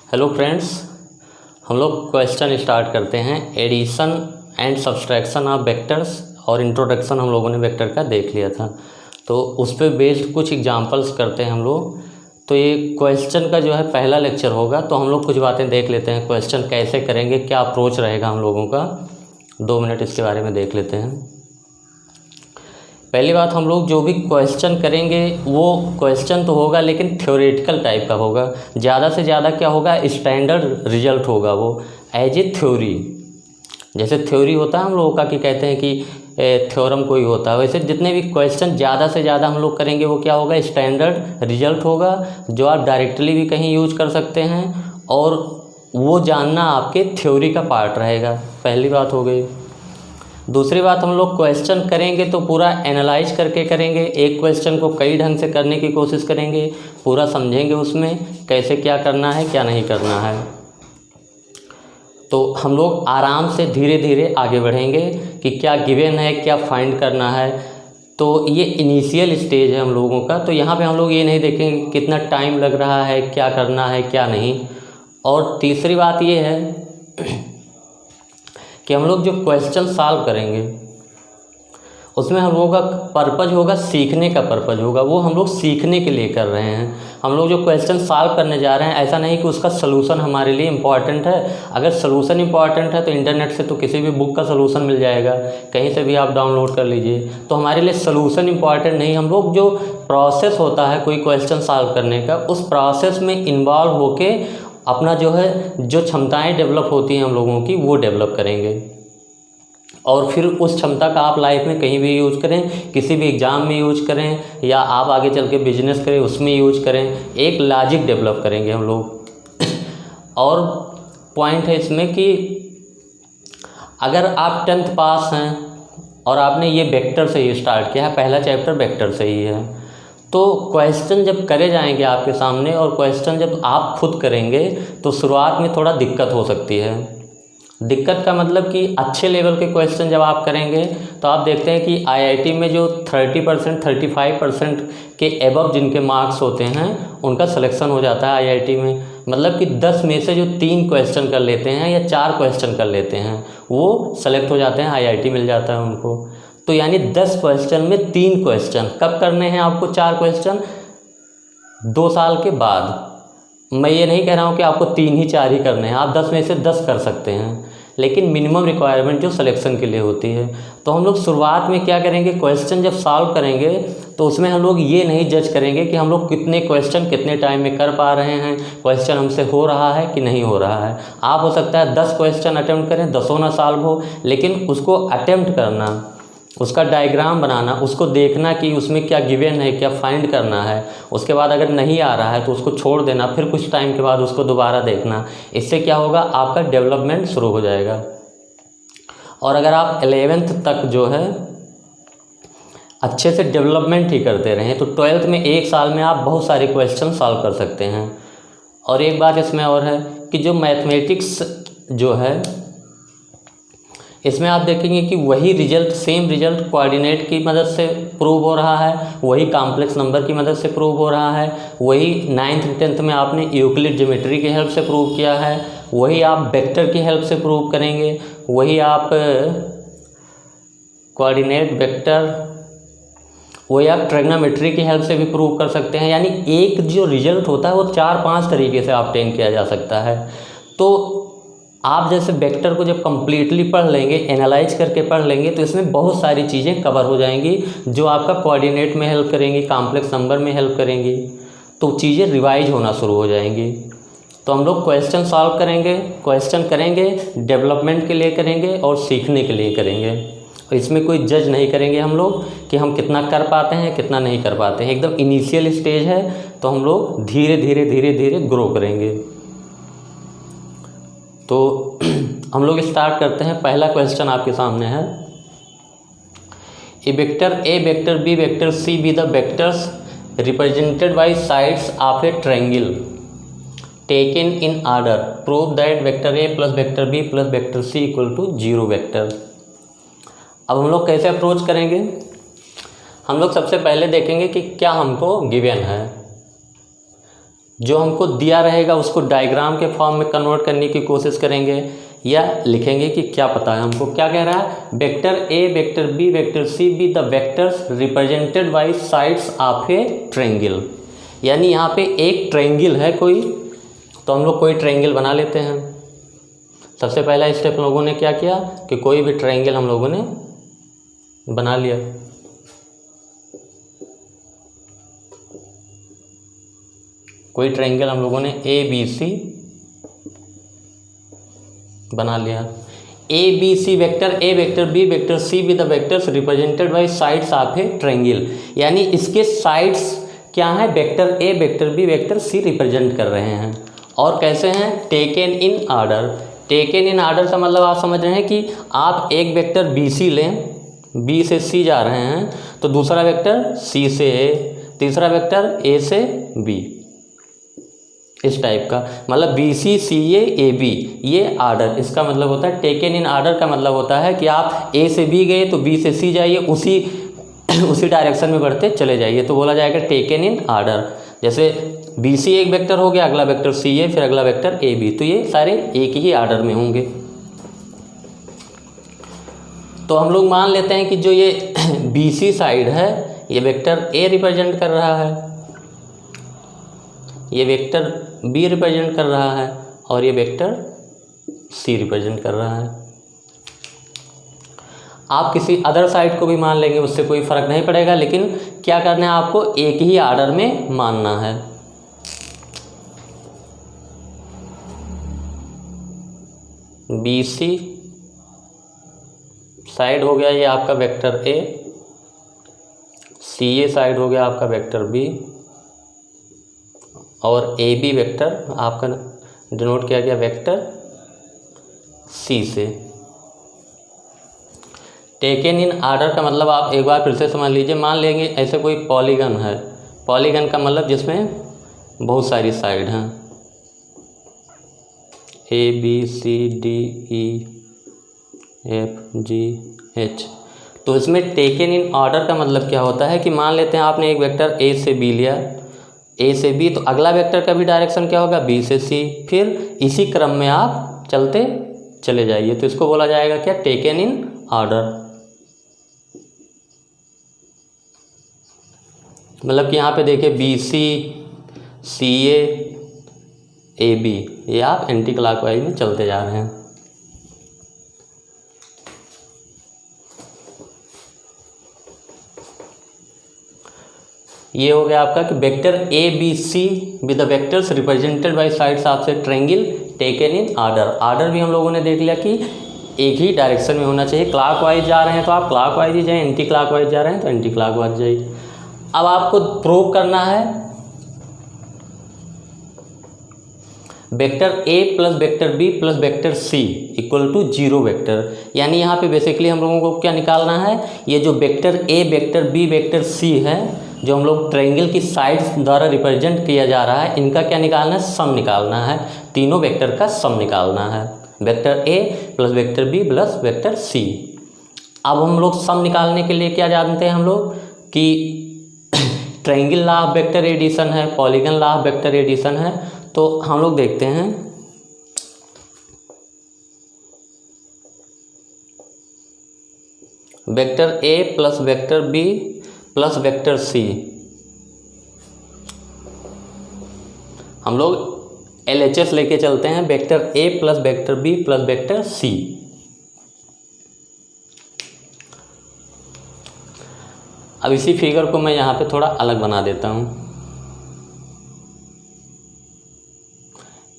Hello friends, हम लोग question start करते हैं। Addition and subtraction of vectors और इंट्रोडक्शन हम लोगों ने वेक्टर का देख लिया था, तो उस पर बेस्ड कुछ एग्जांपल्स करते हैं हम लोग। तो ये क्वेश्चन का जो है पहला लेक्चर होगा, तो हम लोग कुछ बातें देख लेते हैं। क्वेश्चन कैसे करेंगे, क्या अप्रोच रहेगा हम लोगों का, 2 मिनट इसके बारे में देख लेते हैं। पहली बात, हम लोग जो भी क्वेश्चन करेंगे वो क्वेश्चन तो होगा लेकिन थ्योरेटिकल टाइप का होगा। ज़्यादा से ज़्यादा क्या होगा, स्टैंडर्ड रिजल्ट होगा वो एज ए थ्योरी। जैसे थ्योरी होता है हम लोगों का कि कहते हैं कि थ्योरम कोई होता है, वैसे जितने भी क्वेश्चन ज़्यादा से ज़्यादा हम लोग करेंगे वो क्या होगा, स्टैंडर्ड रिजल्ट होगा, जो आप डायरेक्टली भी कहीं यूज कर सकते हैं और वो जानना आपके थ्योरी का पार्ट रहेगा। पहली बात हो गई। दूसरी बात, हम लोग क्वेश्चन करेंगे तो पूरा एनालाइज करके करेंगे। एक क्वेश्चन को कई ढंग से करने की कोशिश करेंगे, पूरा समझेंगे उसमें कैसे क्या करना है क्या नहीं करना है। तो हम लोग आराम से धीरे धीरे आगे बढ़ेंगे कि क्या गिवन है, क्या फाइंड करना है। तो ये इनिशियल स्टेज है हम लोगों का, तो यहाँ पे हम लोग ये नहीं देखेंगे कितना टाइम लग रहा है, क्या करना है क्या नहीं। और तीसरी बात ये है कि हम लोग जो क्वेश्चन सॉल्व करेंगे उसमें हम लोगों का पर्पज़ होगा, सीखने का पर्पज़ होगा, वो हम लोग सीखने के लिए कर रहे हैं। हम लोग जो क्वेश्चन सॉल्व करने जा रहे हैं, ऐसा नहीं कि उसका सलूशन हमारे लिए इम्पॉर्टेंट है। अगर सलूशन इम्पॉर्टेंट है तो इंटरनेट से तो किसी भी बुक का सलूशन मिल जाएगा, कहीं से भी आप डाउनलोड कर लीजिए। तो हमारे लिए सलूशन इम्पॉर्टेंट नहीं, हम लोग जो प्रोसेस होता है कोई क्वेश्चन सॉल्व करने का, उस प्रोसेस में इन्वॉल्व होके अपना जो है जो क्षमताएं डेवलप होती हैं हम लोगों की, वो डेवलप करेंगे। और फिर उस क्षमता का आप लाइफ में कहीं भी यूज करें, किसी भी एग्ज़ाम में यूज करें, या आप आगे चल के बिजनेस करें उसमें यूज करें। एक लॉजिक डेवलप करेंगे हम लोग। और पॉइंट है इसमें कि अगर आप 10th पास हैं और आपने ये वेक्टर से ही स्टार्ट किया है, पहला चैप्टर वेक्टर से ही है, तो क्वेश्चन जब करे जाएंगे आपके सामने और क्वेश्चन जब आप खुद करेंगे तो शुरुआत में थोड़ा दिक्कत हो सकती है। दिक्कत का मतलब कि अच्छे लेवल के क्वेश्चन जब आप करेंगे तो आप देखते हैं कि आईआईटी में जो 30% 35% के एबव जिनके मार्क्स होते हैं उनका सिलेक्शन हो जाता है आईआईटी में। मतलब कि 10 में से जो 3 क्वेश्चन कर लेते हैं या 4 क्वेश्चन कर लेते हैं वो सेलेक्ट हो जाते हैं, आईआईटी मिल जाता है उनको। तो यानी 10 क्वेश्चन में 3 क्वेश्चन कब करने हैं आपको, 4 क्वेश्चन 2 साल के बाद। मैं ये नहीं कह रहा हूँ कि आपको 3 ही 4 ही करने हैं, आप 10 में से 10 कर सकते हैं, लेकिन मिनिमम रिक्वायरमेंट जो सिलेक्शन के लिए होती है। तो हम लोग शुरुआत में क्या करेंगे, क्वेश्चन जब सॉल्व करेंगे तो उसमें हम लोग ये नहीं जज करेंगे कि हम लोग कितने क्वेश्चन कितने टाइम में कर पा रहे हैं, क्वेश्चन हमसे हो रहा है कि नहीं हो रहा है। आप हो सकता है 10 क्वेश्चन अटेम्प्ट करें, 10 ना सॉल्व हो, लेकिन उसको अटेम्प्ट करना, उसका डायग्राम बनाना, उसको देखना कि उसमें क्या गिवन है, क्या फाइंड करना है। उसके बाद अगर नहीं आ रहा है तो उसको छोड़ देना, फिर कुछ टाइम के बाद उसको दोबारा देखना। इससे क्या होगा, आपका डेवलपमेंट शुरू हो जाएगा। और अगर आप 11th तक जो है अच्छे से डेवलपमेंट ही करते रहें तो 12th में 1 साल में आप बहुत सारे क्वेश्चन सॉल्व कर सकते हैं। और एक बात इसमें और है कि जो मैथमेटिक्स जो है इसमें आप देखेंगे कि वही रिजल्ट, सेम रिजल्ट कोऑर्डिनेट की मदद से प्रूव हो रहा है, वही कॉम्प्लेक्स नंबर की मदद से प्रूव हो रहा है, वही 9th 10th में आपने यूक्लिड ज्योमेट्री की हेल्प से प्रूव किया है, वही आप वेक्टर की हेल्प से प्रूव करेंगे, वही आप कोऑर्डिनेट वेक्टर, वही आप ट्रिग्नोमेट्री की हेल्प से भी प्रूव कर सकते हैं। यानी एक जो रिजल्ट होता है वो 4-5 तरीके से ऑब्टेन किया जा सकता है। तो आप जैसे वेक्टर को जब कम्प्लीटली पढ़ लेंगे, एनालाइज करके पढ़ लेंगे, तो इसमें बहुत सारी चीज़ें कवर हो जाएंगी जो आपका कोऑर्डिनेट में हेल्प करेंगी, कॉम्प्लेक्स नंबर में हेल्प करेंगी, तो चीज़ें रिवाइज होना शुरू हो जाएंगी। तो हम लोग क्वेश्चन सॉल्व करेंगे, क्वेश्चन करेंगे, डेवलपमेंट के लिए करेंगे और सीखने के लिए करेंगे। इसमें कोई जज नहीं करेंगे हम लोग कि हम कितना कर पाते हैं कितना नहीं कर पाते हैं। एकदम इनिशियल स्टेज है, तो हम लोग धीरे धीरे धीरे धीरे ग्रो करेंगे। तो हम लोग स्टार्ट करते हैं। पहला क्वेश्चन आपके सामने है, A vector B vector C be the vectors represented by sides of a triangle taken in order, prove that vector A plus vector B plus vector C equal to 0 vector. अब हम लोग कैसे approach करेंगे, हम लोग सबसे पहले देखेंगे कि क्या हमको गिवन है। जो हमको दिया रहेगा उसको डायग्राम के फॉर्म में कन्वर्ट करने की कोशिश करेंगे या लिखेंगे कि क्या पता है हमको। क्या कह रहा है, vector A, vector B, vector C be the vectors represented by sides of a triangle. यानी यहाँ पे एक ट्रायंगल है कोई, तो हम लोग कोई ट्रायंगल बना लेते हैं। सबसे पहला स्टेप हम लोगों ने क्या किया कि कोई भी ट्रायंगल हम लोगों ने बना लिया। कोई ट्रायंगल हम लोगों ने ए बी सी बना लिया। A B C vector A, vector B, vector C be the vectors represented by sides of a triangle. यानी इसके साइड्स क्या है, vector A, vector B, vector C represent कर रहे हैं। और कैसे हैं, taken in order. Taken in order का मतलब आप समझ रहे हैं कि आप एक वेक्टर बी सी लें, बी से सी जा रहे हैं, तो दूसरा वेक्टर सी से ए, तीसरा वेक्टर ए से बी, इस टाइप का। मतलब B C C A B, ये आर्डर, इसका मतलब होता है टेकन इन आर्डर। का मतलब होता है कि आप ए से बी गए तो बी से सी जाइए, उसी डायरेक्शन में बढ़ते चले जाइए, तो बोला जाएगा टेकन इन आर्डर। जैसे बी सी एक वेक्टर हो गया, अगला वेक्टर सी ए, फिर अगला वेक्टर ए बी, तो ये सारे एक ही आर्डर में होंगे। तो हम लोग मान लेते हैं कि जो ये बी सी साइड है ये वेक्टर ए रिप्रेजेंट कर रहा है, ये वेक्टर बी रिप्रेजेंट कर रहा है और ये वेक्टर सी रिप्रेजेंट कर रहा है। आप किसी अदर साइड को भी मान लेंगे, उससे कोई फ़र्क नहीं पड़ेगा, लेकिन क्या करना है आपको, एक ही आर्डर में मानना है। बी सी साइड हो गया ये आपका वेक्टर ए, सी ए साइड हो गया आपका वेक्टर बी, और ए बी वेक्टर आपका डिनोट किया गया वेक्टर सी से। टेकन इन आर्डर का मतलब आप एक बार फिर से समझ लीजिए। मान लेंगे ऐसे कोई पॉलीगन है, पॉलीगन का मतलब जिसमें बहुत सारी साइड हैं, A B C D E F G H. तो इसमें टेकन इन ऑर्डर का मतलब क्या होता है कि मान लेते हैं आपने एक वेक्टर ए से बी लिया, ए से बी, तो अगला वेक्टर का भी डायरेक्शन क्या होगा, बी से सी, फिर इसी क्रम में आप चलते चले जाइए, तो इसको बोला जाएगा क्या, टेकन इन ऑर्डर। मतलब कि यहाँ पे देखिए B C C A B, ये आप एंटी क्लॉकवाइज में चलते जा रहे हैं। ये हो गया आपका कि vector A B C with the vectors represented by sides of a triangle taken in order. Order भी हम लोगों ने देख लिया कि एक ही डायरेक्शन में होना चाहिए। क्लॉकवाइज जा रहे हैं तो आप क्लॉकवाइज ही जाएं, एंटी क्लॉकवाइज जा रहे हैं तो एंटी क्लॉकवाइज जाइए। अब आपको प्रूव करना है vector A plus vector B plus vector C equal to 0 vector. यानी यहाँ पे बेसिकली हम लोगों को क्या निकालना है, ये जो vector A, vector B, vector C है, जो हम लोग ट्रायंगल की साइड्स द्वारा रिप्रेजेंट किया जा रहा है, इनका क्या निकालना है, सम निकालना है। तीनों वेक्टर का सम निकालना है, vector A plus vector B plus vector C. अब हम लोग सम निकालने के लिए क्या जानते हैं हम लोग कि triangle law of vector addition है, polygon law of vector addition है। तो हम लोग देखते हैं vector A plus vector B plus vector C, हम लोग LHS लेके चलते हैं, vector A plus vector B plus vector C. अब इसी फिगर को मैं यहाँ पे थोड़ा अलग बना देता हूँ।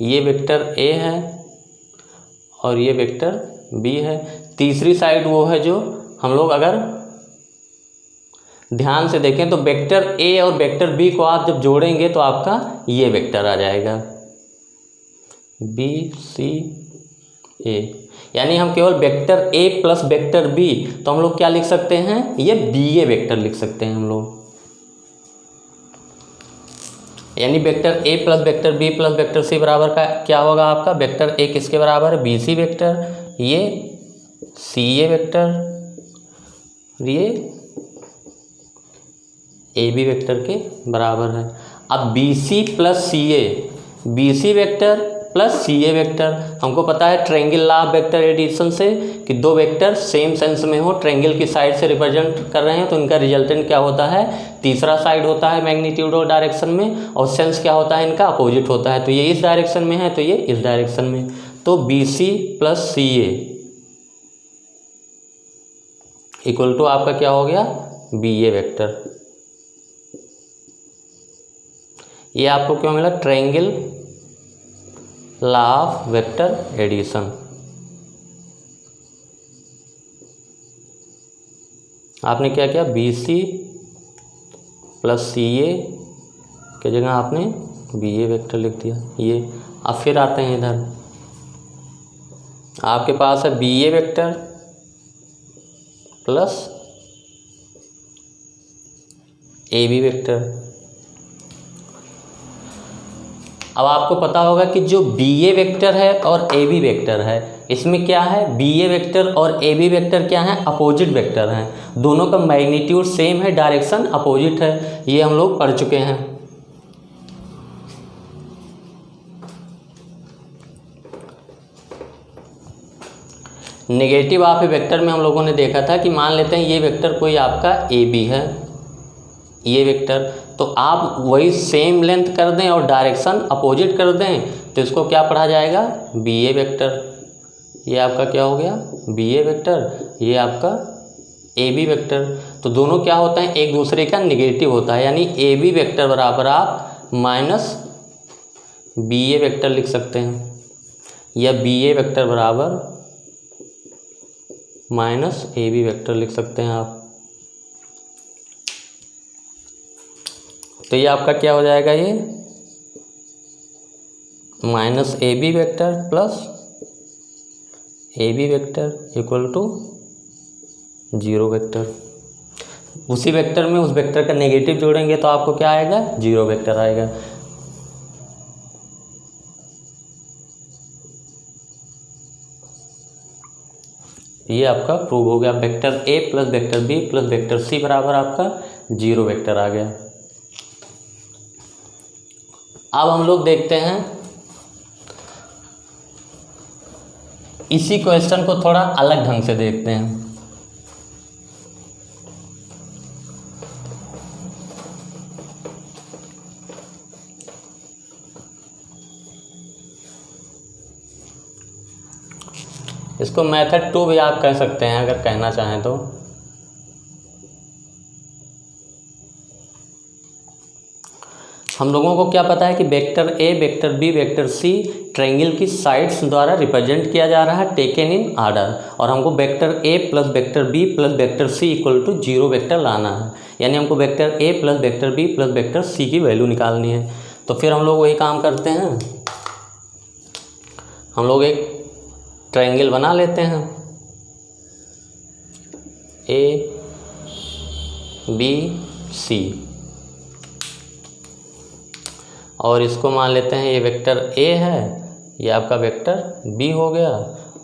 ये वेक्टर ए है और ये वेक्टर बी है। तीसरी साइड वो है जो हम लोग अगर ध्यान से देखें तो वेक्टर ए और वेक्टर बी को आप जब जोड़ेंगे तो आपका ये वेक्टर आ जाएगा बी सी ए। यानी हम केवल vector A plus vector B, तो हम लोग क्या लिख सकते हैं, ये बी ए वेक्टर लिख सकते हैं हम लोग। यानी vector A plus vector B plus vector C बराबर का क्या होगा आपका, वेक्टर ए किसके बराबर है, बी सी वेक्टर, ये सी ए वेक्टर, ये ए बी वेक्टर के बराबर है। अब B C plus C A, B C vector plus C A vector, हमको पता है triangle law of vector addition से कि दो वेक्टर सेम सेंस में हो, ट्रायंगल की साइड से रिप्रेजेंट कर रहे हैं तो इनका रिजल्टेंट क्या होता है, तीसरा साइड होता है मैग्नीट्यूड और डायरेक्शन में, और सेंस क्या होता है इनका, अपोजिट होता है। तो ये इस डायरेक्शन में है तो ये इस डायरेक्शन में, तो B C plus C A equal to आपका क्या हो गया, बी ए वेक्टर। ये आपको क्यों मिला, triangle law of vector addition. आपने क्या किया, बी सी प्लस सी ए की जगह आपने बी ए वेक्टर लिख दिया ये। अब फिर आते हैं इधर, आपके पास है B A vector plus A B vector. अब आपको पता होगा कि जो बी ए वेक्टर है और ए बी वेक्टर है, इसमें क्या है, बी ए वेक्टर और ए बी वेक्टर क्या है, अपोजिट वेक्टर हैं, दोनों का मैग्नीट्यूड सेम है, डायरेक्शन अपोजिट है, ये हम लोग पढ़ चुके हैं। नेगेटिव ऑफ ए वेक्टर में हम लोगों ने देखा था कि मान लेते हैं ये वेक्टर कोई आपका ए बी है, ये वेक्टर, तो आप वही सेम लेंथ कर दें और डायरेक्शन अपोजिट कर दें तो इसको क्या पढ़ा जाएगा, बी ए वेक्टर। ये आपका क्या हो गया, बी ए वेक्टर, ये आपका ए बी वेक्टर। तो दोनों क्या होता है, एक दूसरे का निगेटिव होता है, यानी ए बी वेक्टर बराबर आप माइनस बी ए वेक्टर लिख सकते हैं, या बी ए वेक्टर बराबर माइनस ए बी वेक्टर लिख सकते हैं आप। तो ये आपका क्या हो जाएगा, ये minus A B vector plus A B vector equal to 0 vector. उसी वेक्टर में उस वेक्टर का नेगेटिव जोड़ेंगे तो आपको क्या आएगा, 0 वेक्टर आएगा। ये आपका प्रूव हो गया, vector A plus vector B plus vector C बराबर आपका 0 वेक्टर आ गया। अब हम लोग देखते हैं इसी क्वेश्चन को थोड़ा अलग ढंग से देखते हैं। इसको मेथड 2 भी आप कह सकते हैं अगर कहना चाहें तो। हम लोगों को क्या पता है कि vector A, vector B, vector C triangle की साइड्स द्वारा रिप्रेजेंट किया जा रहा है टेकन इन ऑर्डर, और हमको vector A plus vector B plus vector C equal to 0 vector लाना है, यानी हमको vector A plus vector B plus vector C की वैल्यू निकालनी है। तो फिर हम लोग वही काम करते हैं, हम लोग एक ट्रायंगल बना लेते हैं, ए बी सी, और इसको मान लेते हैं ये वेक्टर ए है, ये आपका वेक्टर बी हो गया,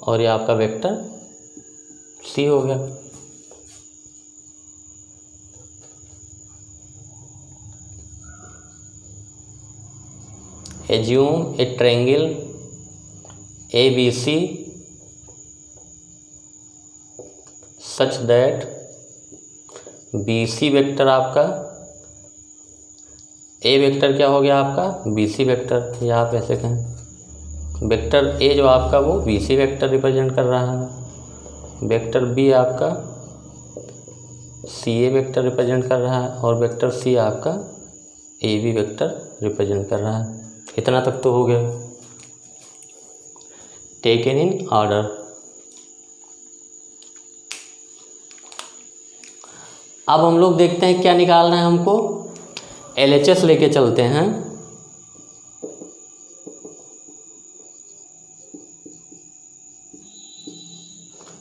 और ये आपका वेक्टर सी हो गया। Assume a triangle A B C such that B C vector आपका, ए वेक्टर क्या हो गया आपका, बी सी वेक्टर, या आप ऐसे कहें वेक्टर ए जो आपका वो बी सी वेक्टर रिप्रेजेंट कर रहा है, वेक्टर बी आपका सी ए वेक्टर रिप्रेजेंट कर रहा है, और वेक्टर सी आपका ए बी वेक्टर रिप्रेजेंट कर रहा है। इतना तक तो हो गया, टेकन इन ऑर्डर। अब हम लोग देखते हैं क्या निकालना है हमको, LHS लेके चलते हैं।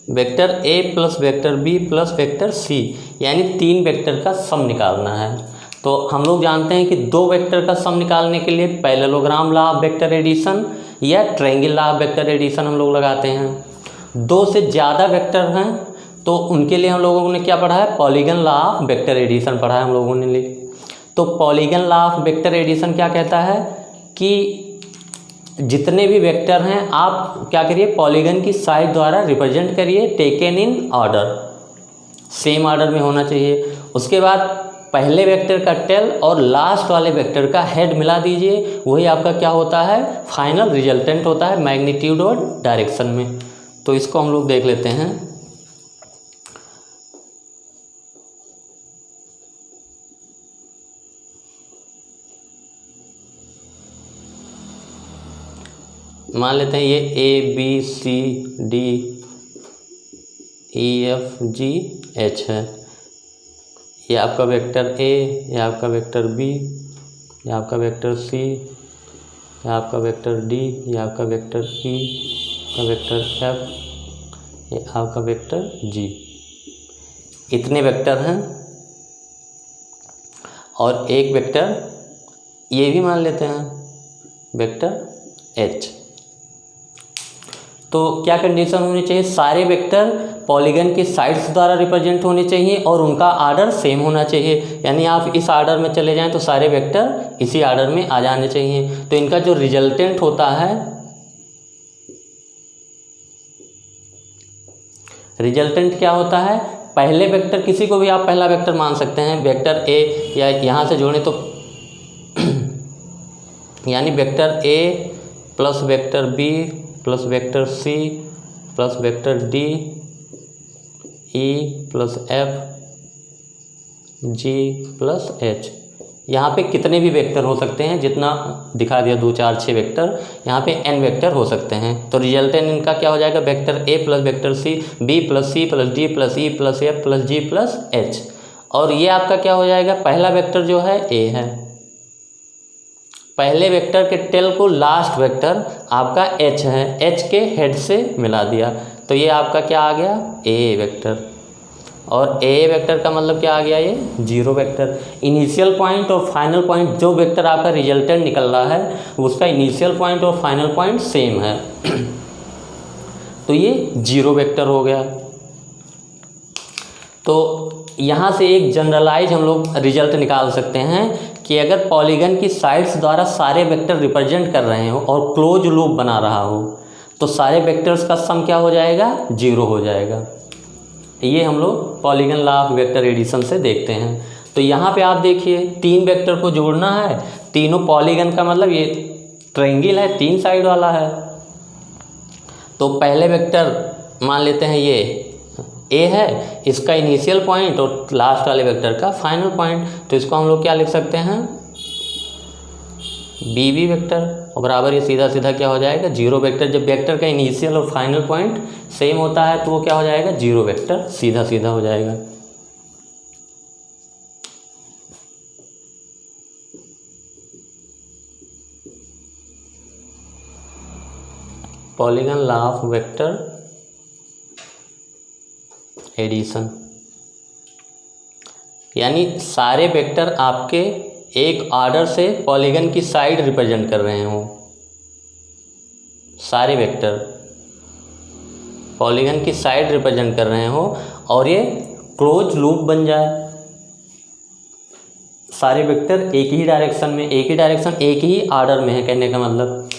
Vector A plus vector B plus vector C, यानी 3 वेक्टर का सम निकालना है। तो हम लोग जानते हैं कि 2 वेक्टर का सम निकालने के लिए parallelogram law of vector addition या triangle law of vector addition हम लोग लगाते हैं। 2 से ज़्यादा वेक्टर हैं तो उनके लिए हम लोगों ने क्या पढ़ा है, polygon law of vector addition पढ़ा है हम लोगों ने। तो polygon law of vector addition क्या कहता है कि जितने भी वेक्टर हैं आप क्या करिए, पॉलीगन की साइड द्वारा रिप्रेजेंट करिए, taken in order, same order में होना चाहिए। उसके बाद पहले वेक्टर का टेल और लास्ट वाले वेक्टर का हेड मिला दीजिए, वही आपका क्या होता है, फाइनल रिजल्टेंट होता है मैग्नीट्यूड और डायरेक्शन में। तो इसको हम लोग देख लेते हैं। मान लेते हैं ये A B C D E F G H है, ये आपका वेक्टर A, ये आपका वेक्टर B, ये आपका वेक्टर C, ये आपका वेक्टर D, ये आपका वेक्टर E, का वेक्टर F, ये आपका वेक्टर G। इतने वेक्टर हैं और एक वेक्टर ये भी मान लेते हैं वेक्टर H। तो क्या कंडीशन होनी चाहिए, सारे वेक्टर पॉलीगन के साइड्स द्वारा रिप्रेजेंट होने चाहिए और उनका आर्डर सेम होना चाहिए, यानी आप इस आर्डर में चले जाएं तो सारे वेक्टर इसी आर्डर में आ जाने चाहिए। तो इनका जो रिजल्टेंट होता है, रिजल्टेंट क्या होता है, पहले वेक्टर किसी को भी आप पहला वेक्टर मान सकते हैं, वेक्टर A या यहाँ से जोड़ें तो यानी vector A plus vector B plus vector C plus vector D E plus F G plus H। यहाँ पे कितने भी वेक्टर हो सकते हैं, जितना दिखा दिया 2 4 6 वेक्टर, यहाँ पे n वेक्टर हो सकते हैं। तो रिजल्टेंट इनका क्या हो जाएगा, vector A plus vector C, B plus C plus D plus E plus F plus G plus H। और ये आपका क्या हो जाएगा, पहला वेक्टर जो है A है, पहले वेक्टर के टेल को लास्ट वेक्टर आपका H है, H के हेड से मिला दिया, तो ये आपका क्या आ गया, A वेक्टर। और A वेक्टर का मतलब क्या आ गया, ये 0 वेक्टर। इनिशियल पॉइंट और फाइनल पॉइंट, जो वेक्टर आपका रिजल्टेंट निकल रहा है उसका इनिशियल पॉइंट और फाइनल पॉइंट सेम है, तो ये 0 वेक्टर हो गया। तो यहाँ से एक जनरलाइज हम लोग रिजल्ट निकाल सकते हैं कि अगर पॉलीगन की साइड्स द्वारा सारे वेक्टर रिप्रेजेंट कर रहे हो और क्लोज लूप बना रहा हो तो सारे वेक्टर्स का सम क्या हो जाएगा, 0 हो जाएगा। ये हम लोग polygon law of vector addition से देखते हैं। तो यहाँ पे आप देखिए 3 वेक्टर को जोड़ना है, तीनों पॉलीगन का मतलब ये ट्रायंगल है, 3 साइड वाला है। तो पहले वेक्टर मान लेते हैं ये A है, इसका इनिशियल पॉइंट और लास्ट वाले वेक्टर का फाइनल पॉइंट, तो इसको हम लोग क्या लिख सकते हैं, BB वेक्टर। और बराबर ये सीधा सीधा क्या हो जाएगा, 0 वेक्टर। जब वेक्टर का इनिशियल और फाइनल पॉइंट सेम होता है तो वो क्या हो जाएगा, 0 वेक्टर, सीधा सीधा हो जाएगा। Polygon law of vector addition, यानी सारे वेक्टर आपके एक ऑर्डर से पॉलीगन की साइड रिप्रेजेंट कर रहे हो, सारे वेक्टर पॉलीगन की साइड रिप्रेजेंट कर रहे हो और ये क्लोज लूप बन जाए, सारे वेक्टर एक ही डायरेक्शन में, एक ही डायरेक्शन एक ही ऑर्डर में है, कहने का मतलब।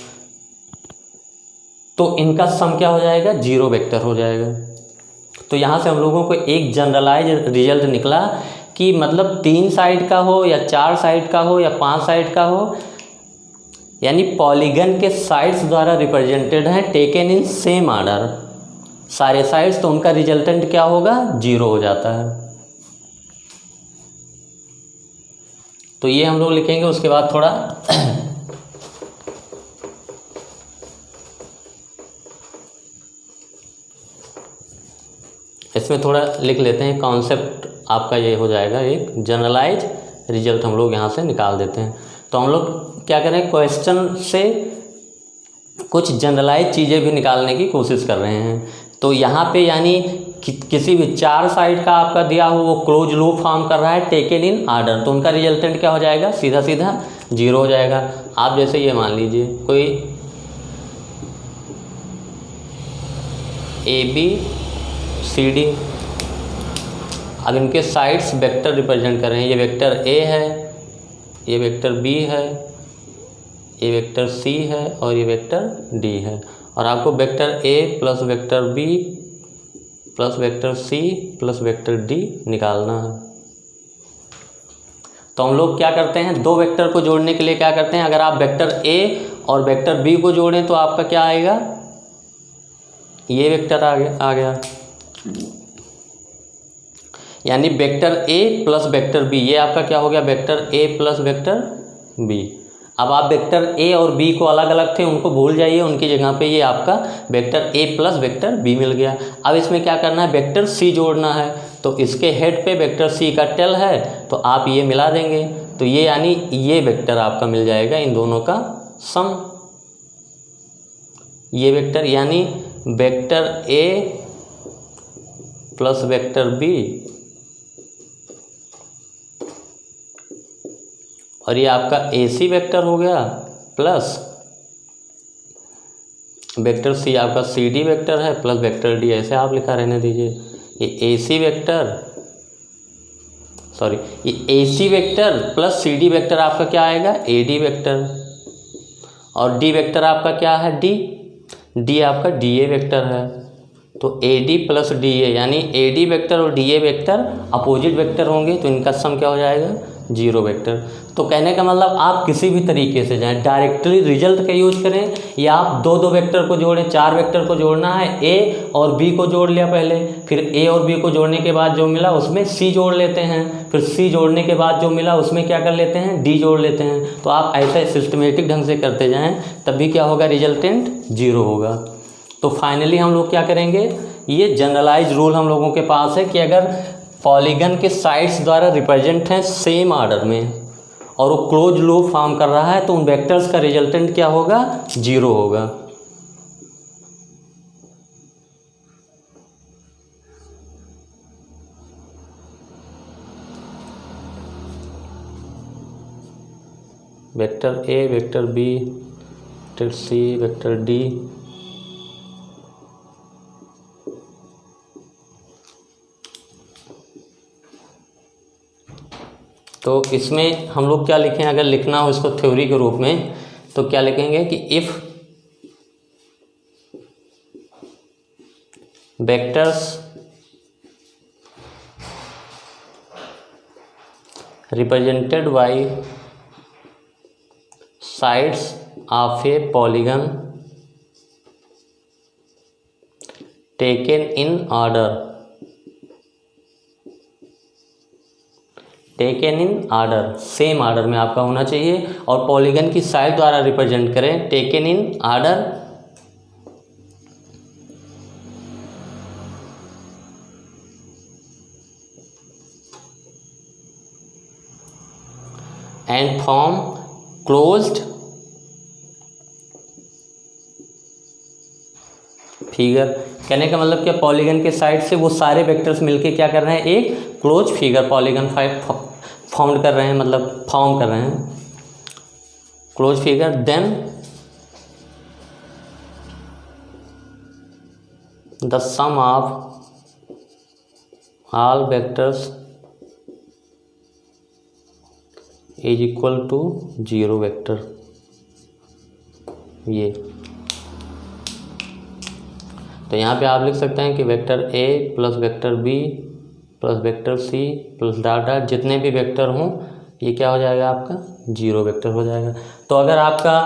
तो इनका सम क्या हो जाएगा, 0 वेक्टर हो जाएगा। तो यहाँ से हम लोगों को एक जनरलाइज रिजल्ट निकला कि मतलब 3 साइड का हो या 4 साइड का हो या 5 साइड का हो, यानी पॉलीगन के साइड्स द्वारा रिप्रेजेंटेड हैं टेकन इन सेम ऑर्डर, सारे साइड्स, तो उनका रिजल्टेंट क्या होगा, 0 हो जाता है। तो ये हम लोग लिखेंगे। उसके बाद थोड़ा इसमें थोड़ा लिख लेते हैं, कॉन्सेप्ट आपका ये हो जाएगा, एक जनरलाइज रिजल्ट हम लोग यहाँ से निकाल देते हैं। तो हम लोग क्या करें, क्वेश्चन से कुछ जनरलाइज चीज़ें भी निकालने की कोशिश कर रहे हैं। तो यहाँ पे यानी किसी भी 4 साइड का आपका दिया हो, वो क्लोज लूप फॉर्म कर रहा है टेकन इन ऑर्डर, तो उनका रिजल्टेंट क्या हो जाएगा, सीधा सीधा 0 हो जाएगा। आप जैसे ये मान लीजिए कोई ABCD, अब इनके साइड्स वेक्टर रिप्रेजेंट कर रहे हैं, ये वेक्टर A है, ये वेक्टर बी है, ये वेक्टर सी है और ये वेक्टर डी है। और आपको vector A plus vector B plus vector C plus vector D निकालना है। तो हम लोग क्या करते हैं, दो वेक्टर को जोड़ने के लिए क्या करते हैं, अगर आप वेक्टर ए और वेक्टर बी को जोड़ें तो आपका क्या आएगा, ये वेक्टर आ गया यानी vector A plus vector B, ये आपका क्या हो गया, vector A plus vector B. अब आप वेक्टर ए और बी को अलग अलग थे उनको भूल जाइए, उनकी जगह पे ये आपका vector A plus vector B मिल गया। अब इसमें क्या करना है, वेक्टर सी जोड़ना है, तो इसके हेड पे वेक्टर सी का टेल है तो आप ये मिला देंगे, तो ये यानी ये वेक्टर आपका मिल जाएगा, इन दोनों का सम। ये वेक्टर यानी vector A plus vector B और ये आपका AC वेक्टर हो गया प्लस वेक्टर सी आपका CD वेक्टर है प्लस वेक्टर D, ऐसे आप लिखा रहने दीजिए। ये AC वेक्टर ये AC vector plus CD vector आपका क्या आएगा, AD वेक्टर, और D वेक्टर आपका क्या है, D आपका DA वेक्टर है। तो AD प्लस DA यानी AD वेक्टर और DA वेक्टर अपोजिट वेक्टर होंगे, तो इनका सम क्या हो जाएगा, 0 वेक्टर। तो कहने का मतलब आप किसी भी तरीके से जाएं, डायरेक्टली रिजल्ट का यूज करें या आप दो वेक्टर को जोड़ें, 4 वेक्टर को जोड़ना है, A और B को जोड़ लिया पहले, फिर A और B को जोड़ने के बाद जो मिला उसमें C जोड़ लेते हैं, फिर C जोड़ने के बाद जो मिला उसमें क्या कर लेते हैं, D जोड़ लेते हैं। तो आप ऐसा सिस्टमेटिक ढंग से करते जाएँ, तभी क्या होगा, रिजल्टेंट 0 होगा। तो फाइनली हम लोग क्या करेंगे, ये जनरलाइज रूल हम लोगों के पास है कि अगर पॉलीगन के साइड्स द्वारा रिप्रेजेंट हैं सेम ऑर्डर में और वो क्लोज लूप फॉर्म कर रहा है तो उन वेक्टर्स का रिजल्टेंट क्या होगा, 0 होगा। Vector A, vector B, vector C, vector D, तो इसमें हम लोग क्या लिखें, अगर लिखना हो इसको थ्योरी के रूप में तो क्या लिखेंगे कि if vectors represented by sides of A polygon taken in order, taken in order, same order में आपका होना चाहिए, और पॉलीगन की साइड द्वारा रिप्रेजेंट करें, taken in order and form closed figure. कहने का मतलब क्या, पॉलीगन के साइड से वो सारे वेक्टर्स मिलके क्या कर रहे हैं, एक क्लोज फिगर पॉलीगन फॉर्म कर रहे हैं, मतलब फॉर्म कर रहे हैं close figure. Then the sum of all vectors is equal to 0 vector. ये तो यहाँ पे आप लिख सकते हैं कि vector A plus vector B plus vector C plus dot dot जितने भी वेक्टर हों ये क्या हो जाएगा, आपका 0 वेक्टर हो जाएगा। तो अगर आपका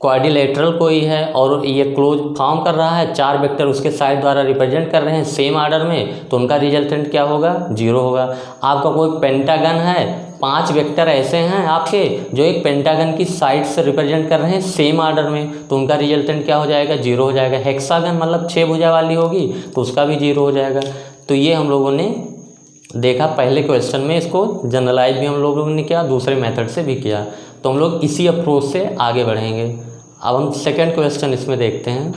क्वाड्रिलेटरल कोई है और ये क्लोज फॉर्म कर रहा है, 4 वेक्टर उसके साइड द्वारा रिप्रेजेंट कर रहे हैं सेम ऑर्डर में, तो उनका रिजल्टेंट क्या होगा, 0 होगा। आपका कोई पेंटागन है, 5 वेक्टर ऐसे हैं आपके जो एक पेंटागन की साइड से रिप्रेजेंट कर रहे हैं सेम ऑर्डर में, तो उनका रिजल्टेंट क्या हो जाएगा, 0 हो जाएगा। हेक्सागन मतलब 6 भुजा वाली होगी तो उसका भी 0 हो जाएगा। तो ये हम लोगों ने देखा पहले क्वेश्चन में, इसको जनरलाइज भी हम लोगों ने किया, दूसरे मेथड से भी किया। तो हम लोग इसी अप्रोच से आगे बढ़ेंगे। अब हम सेकंड क्वेश्चन इसमें देखते हैं।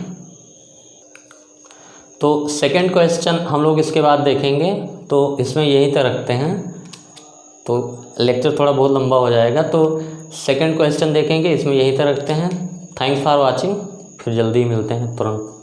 तो सेकंड क्वेश्चन हम लोग इसके बाद देखेंगे, तो इसमें यही तक रखते हैं, तो लेक्चर थोड़ा बहुत लंबा हो जाएगा। तो सेकंड क्वेश्चन देखेंगे, इसमें यही तक रखते हैं। थैंक्स फॉर वाचिंग, फिर जल्दी मिलते हैं तुरंत।